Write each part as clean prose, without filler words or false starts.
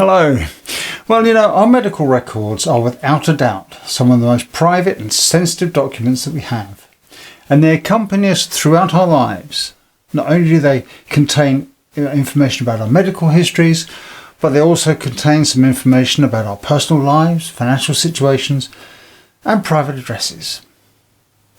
Hello. Well, our medical records are without a doubt some of the most private and sensitive documents that we have. And they accompany us throughout our lives. Not only do they contain information about our medical histories, but they also contain some information about our personal lives, financial situations, and private addresses.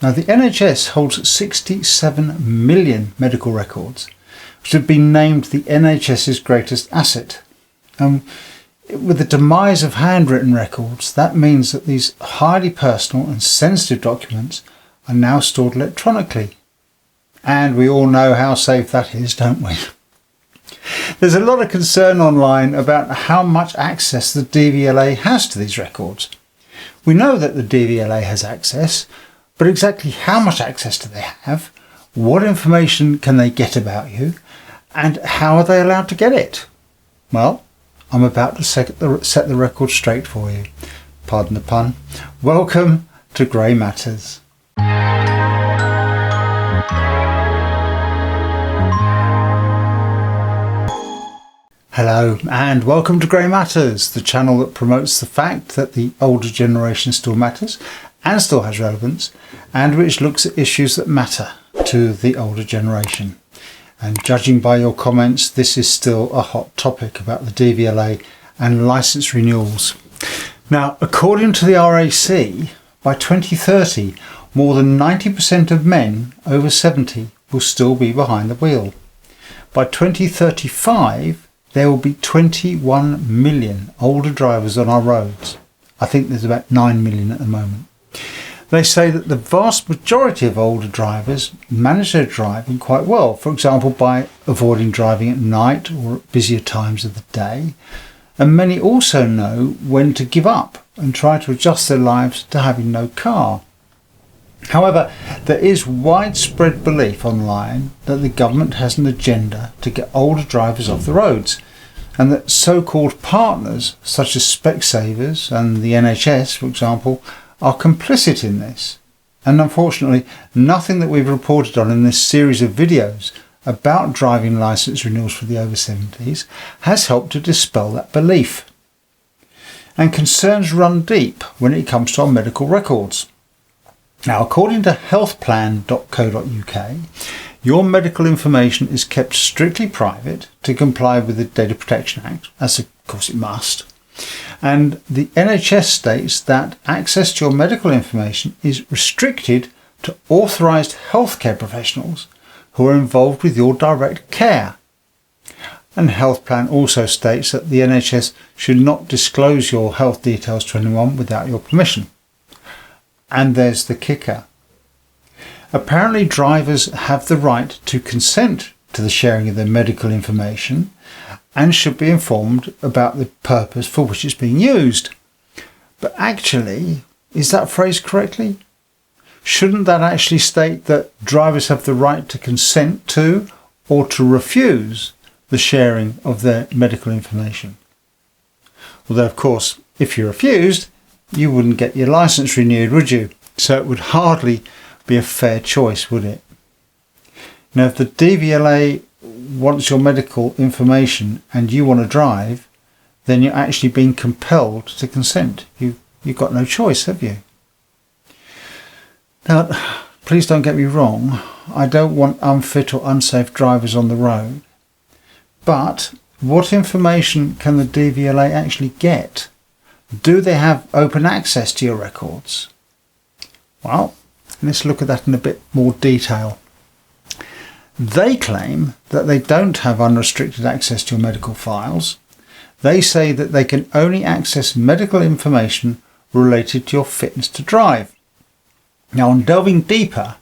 Now, the NHS holds 67 million medical records, which have been named the NHS's greatest asset. With the demise of handwritten records, that means that these highly personal and sensitive documents are now stored electronically. And we all know how safe that is, don't we? There's a lot of concern online about how much access the DVLA has to these records. We know that the DVLA has access, but exactly how much access do they have? What information can they get about you? And how are they allowed to get it? Well, I'm about to set the record straight for you. Pardon the pun. Welcome to Grey Matters. Hello and welcome to Grey Matters, the channel that promotes the fact that the older generation still matters and still has relevance, and which looks at issues that matter to the older generation. And judging by your comments, this is still a hot topic about the DVLA and licence renewals. Now, according to the RAC, by 2030, more than 90% of men over 70 will still be behind the wheel. By 2035, there will be 21 million older drivers on our roads. I think there's about 9 million at the moment. They say that the vast majority of older drivers manage their driving quite well, for example by avoiding driving at night or at busier times of the day, and many also know when to give up and try to adjust their lives to having no car. However, there is widespread belief online that the government has an agenda to get older drivers off the roads, and that so-called partners such as Specsavers and the NHS, for example, are complicit in this. And unfortunately, nothing that we've reported on in this series of videos about driving licence renewals for the over 70s has helped to dispel that belief. And concerns run deep when it comes to our medical records. Now, according to healthplan.co.uk, your medical information is kept strictly private to comply with the Data Protection Act, as of course it must. And the NHS states that access to your medical information is restricted to authorised healthcare professionals who are involved with your direct care. And Healthplan also states that the NHS should not disclose your health details to anyone without your permission. And there's the kicker. Apparently, drivers have the right to consent to the sharing of their medical information and should be informed about the purpose for which it's being used. But actually, is that phrased correctly? Shouldn't that actually state that drivers have the right to consent to or to refuse the sharing of their medical information? Although, of course, if you refused, you wouldn't get your licence renewed, would you? So it would hardly be a fair choice, would it? Now, if the DVLA wants your medical information and you want to drive, then you're actually being compelled to consent. You've got no choice, have you? Now, please don't get me wrong. I don't want unfit or unsafe drivers on the road. But what information can the DVLA actually get? Do they have open access to your records? Well, let's look at that in a bit more detail. They claim that they don't have unrestricted access to your medical files. They say that they can only access medical information related to your fitness to drive. Now, on delving deeper,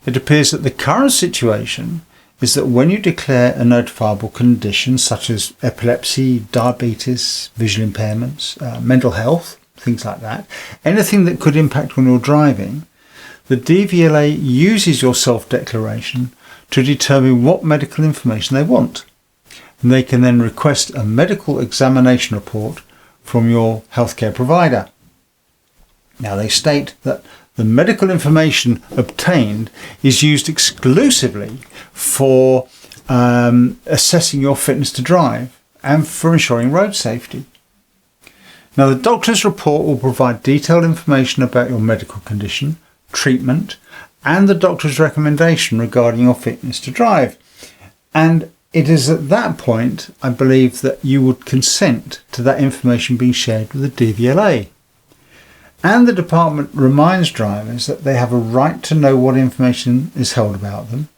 it appears that the current situation is that when you declare a notifiable condition such as epilepsy, diabetes, visual impairments, mental health, things like that, anything that could impact on your driving, the DVLA uses your self-declaration to determine what medical information they want. And they can then request a medical examination report from your healthcare provider. Now, they state that the medical information obtained is used exclusively for assessing your fitness to drive and for ensuring road safety. Now, the doctor's report will provide detailed information about your medical condition, treatment, and the doctor's recommendation regarding your fitness to drive. And it is at that point, I believe, that you would consent to that information being shared with the DVLA. And the department reminds drivers that they have a right to know what information is held about them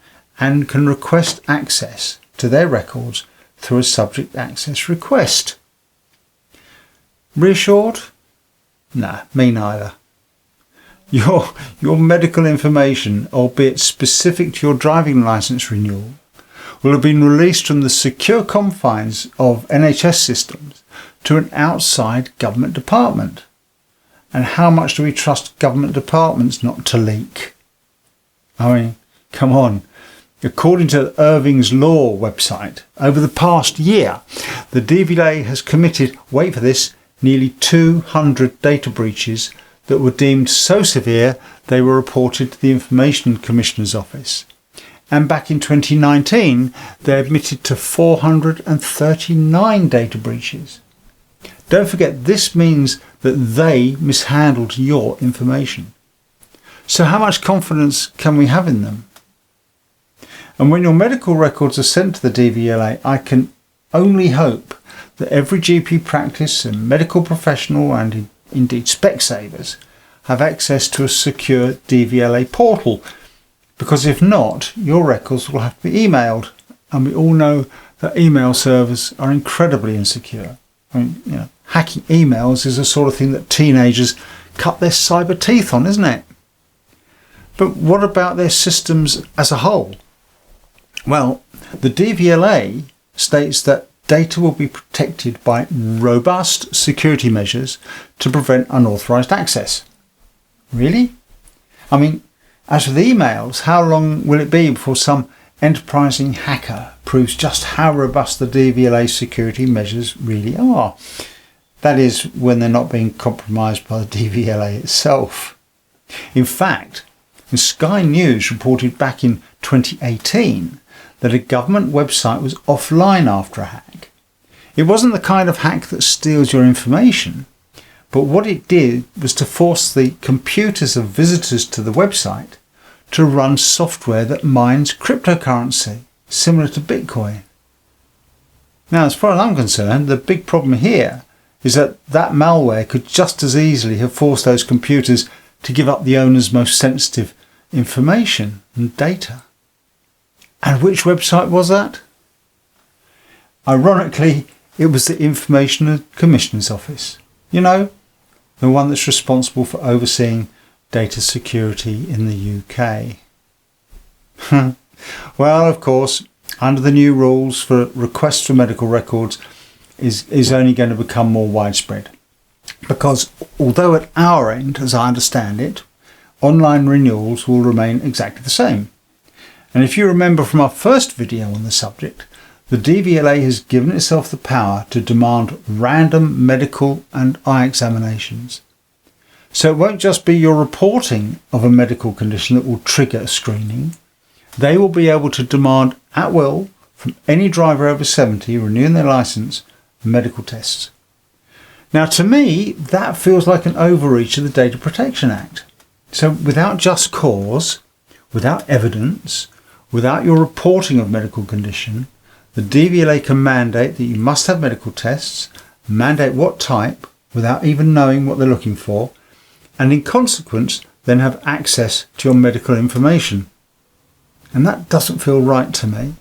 and can request access to their records through a subject access request. Reassured? Nah, me neither. Your medical information, albeit specific to your driving licence renewal, will have been released from the secure confines of NHS systems to an outside government department. And how much do we trust government departments not to leak? I mean, come on. According to Irving's Law website, over the past year, the DVLA has committed, wait for this, nearly 200 data breaches that were deemed so severe they were reported to the Information Commissioner's Office. And back in 2019, they admitted to 439 data breaches. Don't forget, this means that they mishandled your information. So how much confidence can we have in them? And when your medical records are sent to the DVLA, I can only hope that every GP practice and medical professional and indeed Specsavers have access to a secure DVLA portal, because if not, your records will have to be emailed, and we all know that email servers are incredibly insecure. I mean, hacking emails is the sort of thing that teenagers cut their cyber teeth on, isn't it? But what about their systems as a whole? Well, the DVLA states that data will be protected by robust security measures to prevent unauthorized access. Really? I mean, as with emails, how long will it be before some enterprising hacker proves just how robust the DVLA security measures really are? That is, when they're not being compromised by the DVLA itself. In fact, Sky News reported back in 2018 that a government website was offline after a hack. It wasn't the kind of hack that steals your information, but what it did was to force the computers of visitors to the website to run software that mines cryptocurrency, similar to Bitcoin. Now, as far as I'm concerned, the big problem here is that that malware could just as easily have forced those computers to give up the owner's most sensitive information and data. And which website was that? Ironically, it was the Information Commissioner's Office. You know, the one that's responsible for overseeing data security in the UK. Well, of course, under the new rules for requests for medical records is only going to become more widespread. Because although at our end, as I understand it, online renewals will remain exactly the same. And if you remember from our first video on the subject, the DVLA has given itself the power to demand random medical and eye examinations. So it won't just be your reporting of a medical condition that will trigger a screening. They will be able to demand at will from any driver over 70 renewing their licence medical tests. Now, to me, that feels like an overreach of the Data Protection Act. So without just cause, without evidence, without your reporting of medical condition, the DVLA can mandate that you must have medical tests, mandate what type without even knowing what they're looking for, and in consequence then have access to your medical information. And that doesn't feel right to me.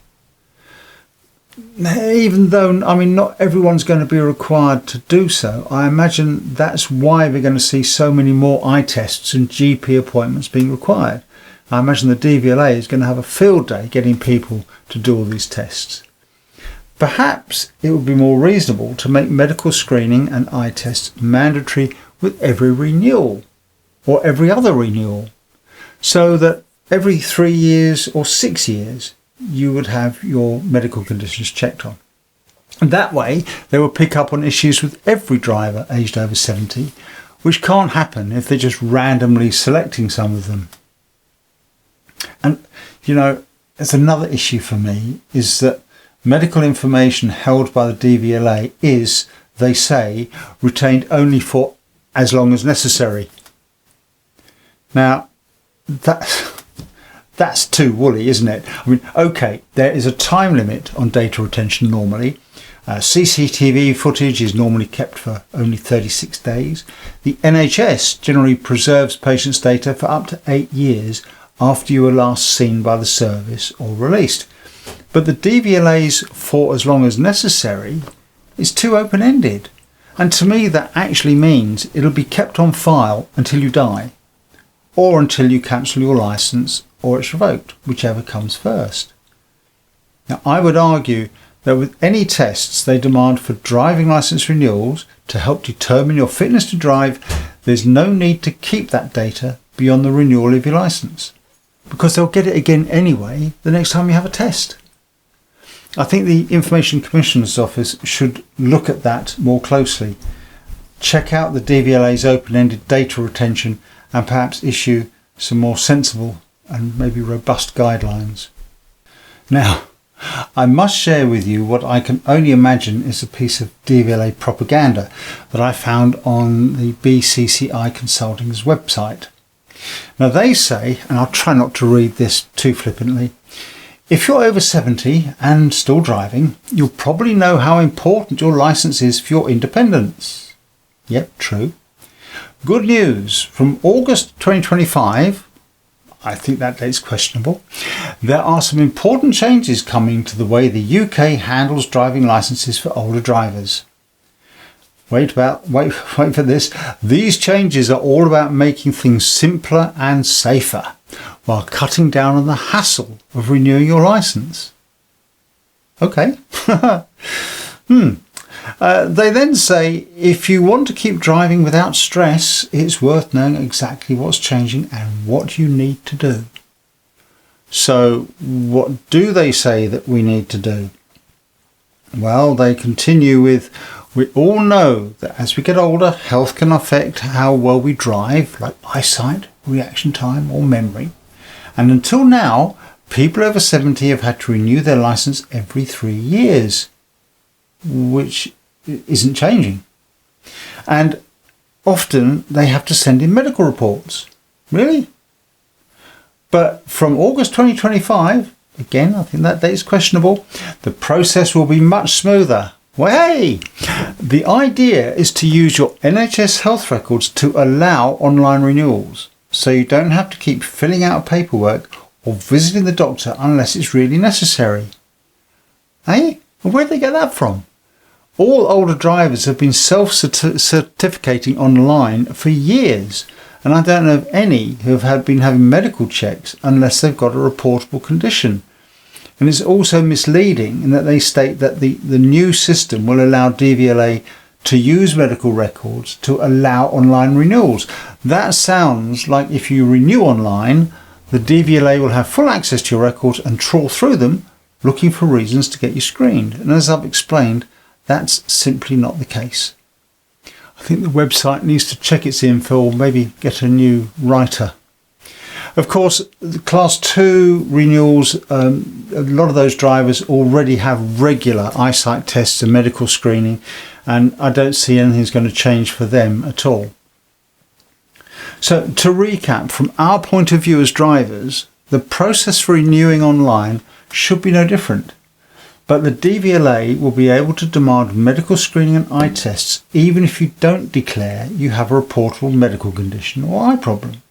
Even though, I mean, not everyone's going to be required to do so, I imagine that's why we're going to see so many more eye tests and GP appointments being required. I imagine the DVLA is going to have a field day getting people to do all these tests. Perhaps it would be more reasonable to make medical screening and eye tests mandatory with every renewal or every other renewal, so that every 3 years or 6 years you would have your medical conditions checked on. And that way they will pick up on issues with every driver aged over 70, which can't happen if they're just randomly selecting some of them. And, you know, there's another issue for me, is that medical information held by the DVLA is, they say, retained only for as long as necessary. Now, that's too woolly, isn't it? I mean, okay, there is a time limit on data retention normally. CCTV footage is normally kept for only 36 days. The NHS generally preserves patients' data for up to 8 years after you were last seen by the service or released. But the DVLA's for as long as necessary is too open-ended. And to me that actually means it'll be kept on file until you die, or until you cancel your licence or it's revoked, whichever comes first. Now, I would argue that with any tests they demand for driving licence renewals to help determine your fitness to drive, there's no need to keep that data beyond the renewal of your licence, because they'll get it again anyway the next time you have a test. I think the Information Commissioner's Office should look at that more closely, check out the DVLA's open-ended data retention and perhaps issue some more sensible and maybe robust guidelines. Now, I must share with you what I can only imagine is a piece of DVLA propaganda that I found on the BCCI Consulting's website. Now they say, and I'll try not to read this too flippantly, if you're over 70 and still driving, you'll probably know how important your licence is for your independence. Yep, true. Good news, from August 2025, I think that date's questionable, there are some important changes coming to the way the UK handles driving licences for older drivers. Wait for this. These changes are all about making things simpler and safer, while cutting down on the hassle of renewing your licence. Okay. They then say, if you want to keep driving without stress, it's worth knowing exactly what's changing and what you need to do. So what do they say that we need to do? Well, they continue with, we all know that as we get older, health can affect how well we drive, like eyesight, reaction time or memory. And until now, people over 70 have had to renew their licence every 3 years, which isn't changing. And often they have to send in medical reports. Really? But from August 2025, again, I think that date is questionable, the process will be much smoother. Well, hey! The idea is to use your NHS health records to allow online renewals, so you don't have to keep filling out paperwork or visiting the doctor unless it's really necessary. Eh? Where'd they get that from? All older drivers have been self-certificating online for years, and I don't know of any who have been having medical checks unless they've got a reportable condition. And it's also misleading in that they state that the new system will allow DVLA to use medical records to allow online renewals. That sounds like if you renew online, the DVLA will have full access to your records and trawl through them looking for reasons to get you screened. And as I've explained, that's simply not the case. I think the website needs to check its info or maybe get a new writer. Of course, the Class 2 renewals, a lot of those drivers already have regular eyesight tests and medical screening, and I don't see anything's going to change for them at all. So to recap, from our point of view as drivers, the process for renewing online should be no different. But the DVLA will be able to demand medical screening and eye tests even if you don't declare you have a reportable medical condition or eye problem.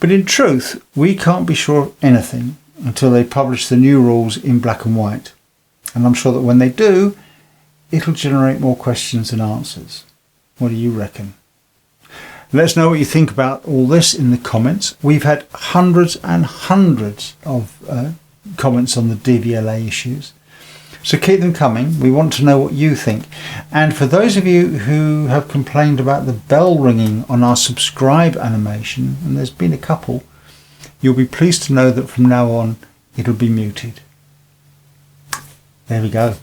But in truth, we can't be sure of anything until they publish the new rules in black and white. And I'm sure that when they do, it'll generate more questions than answers. What do you reckon? Let us know what you think about all this in the comments. We've had hundreds and hundreds of comments on the DVLA issues. So keep them coming. We want to know what you think. And for those of you who have complained about the bell ringing on our subscribe animation, and there's been a couple, you'll be pleased to know that from now on it'll be muted. There we go.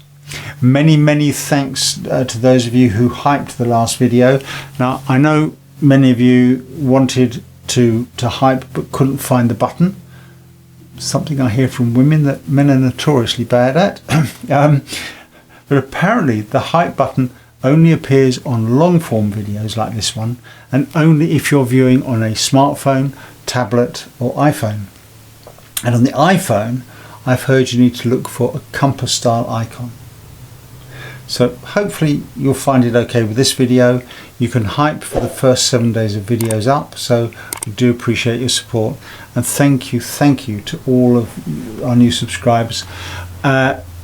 Many thanks to those of you who hyped the last video. Now I know many of you wanted to hype but couldn't find the button. something I hear from women that men are notoriously bad at. But apparently the hype button only appears on long form videos like this one, and only if you're viewing on a smartphone, tablet or iPhone. And on the iPhone, I've heard you need to look for a compass style icon. So hopefully you'll find it okay with this video. You can hype for the first 7 days of videos up, so we do appreciate your support, and thank you to all of our new subscribers.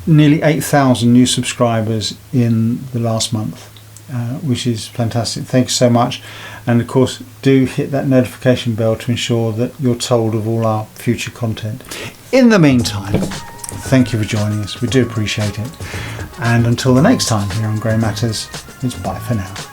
Nearly 8,000 new subscribers in the last month, which is fantastic. Thank you so much, and of course do hit that notification bell to ensure that you're told of all our future content. In the meantime, thank you for joining us, we do appreciate it, and until the next time here on Grey Matters, it's bye for now.